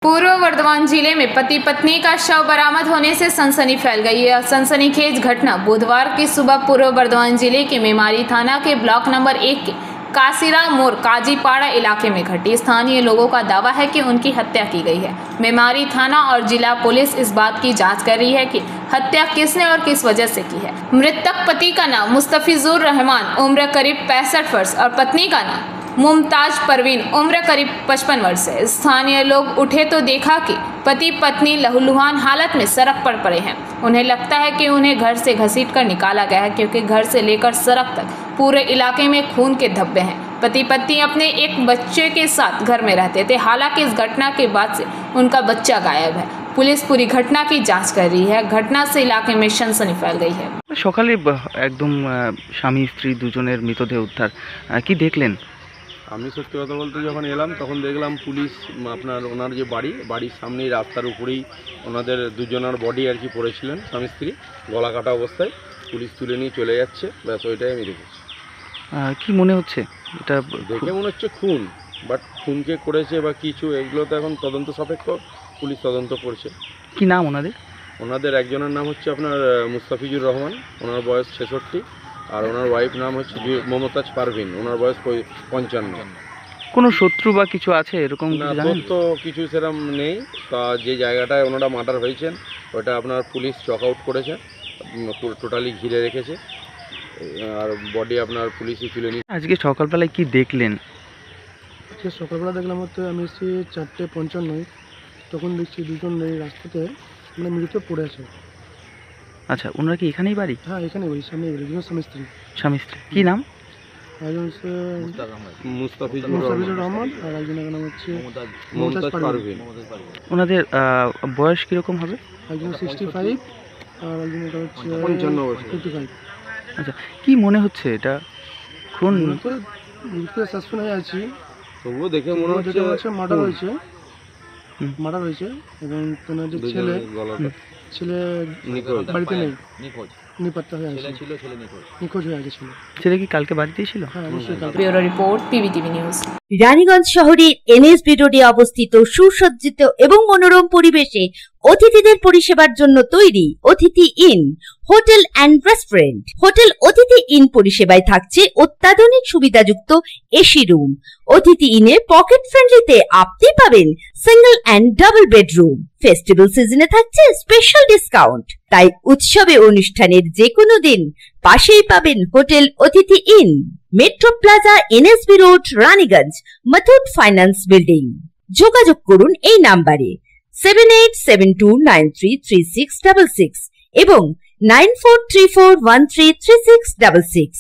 पूर्व वर्धमान जिले में पति पत्नी का शव बरामद होने से सनसनी फैल गई है। सनसनीखेज घटना बुधवार की सुबह पूर्व वर्धमान जिले के मेमारी थाना के ब्लॉक नंबर 1 के कासिरा मोड़ काजीपाड़ा इलाके में घटी। स्थानीय लोगों का दावा है कि उनकी हत्या की गई है। मेमारी थाना और जिला पुलिस इस बात की जांच कर रही है कि हत्या किसने और किस वजह से की है। मृतक पति का नाम मुस्तफिजुर रहमान, उम्र करीब 65 वर्ष और पत्नी का नाम मुमताज परवीन, उम्र करीब 55 वर्ष है। स्थानीय लोग उठे तो देखा कि पति पत्नी लहूलुहान हालत में सड़क पर पड़े हैं। उन्हें लगता है कि उन्हें घर से घसीट कर निकाला गया है, क्योंकि घर से लेकर सड़क तक पूरे इलाके में खून के धब्बे हैं। पति पत्नी अपने एक बच्चे के साथ घर में रहते थे। हालांकि इस घटना के बाद से उनका बच्चा गायब है। पुलिस पूरी घटना की जांच कर रही है। घटना से इलाके में सनसनी फैल गई है। সকালে একদম স্বামী স্ত্রী দুজনের মৃতদেহ উদ্ধার, কি দেখলেন? আমি সত্যি কথা বলতে যখন এলাম তখন দেখলাম পুলিশ আপনার ওনার যে বাড়ির সামনেই রাস্তার উপরেই ওনাদের দুজনের বডি আর কি পড়েছিলেন, স্বামী স্ত্রী গলা কাটা অবস্থায়। পুলিশ তুলে নিয়ে চলে যাচ্ছে, ব্যাস ওইটাই আমি দেখেছি। কি মনে হচ্ছে? এটা দেখে মনে হচ্ছে খুন, বাট খুনকে করেছে বা কিছু এগুলো তো এখন তদন্ত সাপেক্ষ, পুলিশ তদন্ত করছে। কি নাম ওনাদের? ওনাদের একজনের নাম হচ্ছে আপনার মুস্তাফিজুর রহমান, ওনার বয়স 66, আর ওনার ওয়াইফ নাম হচ্ছে মমতাজ পারভিন, ওনার বয়স 55। কোনো শত্রু বা কিছু আছে এরকম? না, তো কিছু সেরকম নেই। তা যে জায়গাটায় ওনারা মার্ডার হয়েছেন ওটা আপনার পুলিশ চক আউট করেছে, টোটালি ঘিরে রেখেছে, আর বডি আপনার পুলিশই তুলে নিয়ে। আজকে সকালবেলায় কি দেখলেন? আজকে সকালবেলা দেখলাম হচ্ছে আমি এসেছি 4:55, তখন দেখছি দুজন এই রাস্তাতে মানে মৃত পড়ে আছে। আচ্ছা, ওনারা কি এখানেই বাড়ি? হ্যাঁ, এখানে বাড়ি, সামনে বাড়ি, দুজন স্বামী স্ত্রী। স্বামী স্ত্রী কি নাম? একজন হচ্ছে মুস্তাফিজুর রহমান আর একজনের নাম হচ্ছে মমতাজ পারভিন। ওনাদের বয়স কীরকম হবে? একজন 65 আর একজনের হচ্ছে 55 বছর। 55। আচ্ছা, কি মনে হচ্ছে এটা খুন? মৃত্যু সাসপেন্ড হয়ে আছি, তবুও দেখে মনে হচ্ছে মার্ডার হয়েছে এবং তোমার যে ছেলে বাড়িতে নেই, নিখোঁজ হয়ে গেছিল। ছেলে কি কালকে বাড়িতেই ছিল? হ্যাঁ, অবশ্যই। Bureau report, PBTV news. Raniganj শহরের এনএসবি রোডে অবস্থিত সুসজ্জিত এবং মনোরম পরিবেশে অতিথিদের পরিষেবার জন্য তৈরি অতিথি in hotel and restaurant. Hotel অতিথি ইন পরিষেবায় থাকছে অত্যাধুনিক সুবিধাযুক্ত এসি রুম। অতিথি ইনে পকেট ফ্রেন্ডলিতে আপনি পাবেন single and double bedroom. Festival সিজনে থাকছে স্পেশাল ডিসকাউন্ট। তাই উৎসবে অনুষ্ঠানের যে কোনো দিন পাশেই পাবেন হোটেল অতিথি in, metro plaza, NSB road, Raniganj, Muthoot finance building. যোগাযোগ করুন এই নাম্বারে 7872933666 এবং 9434133666।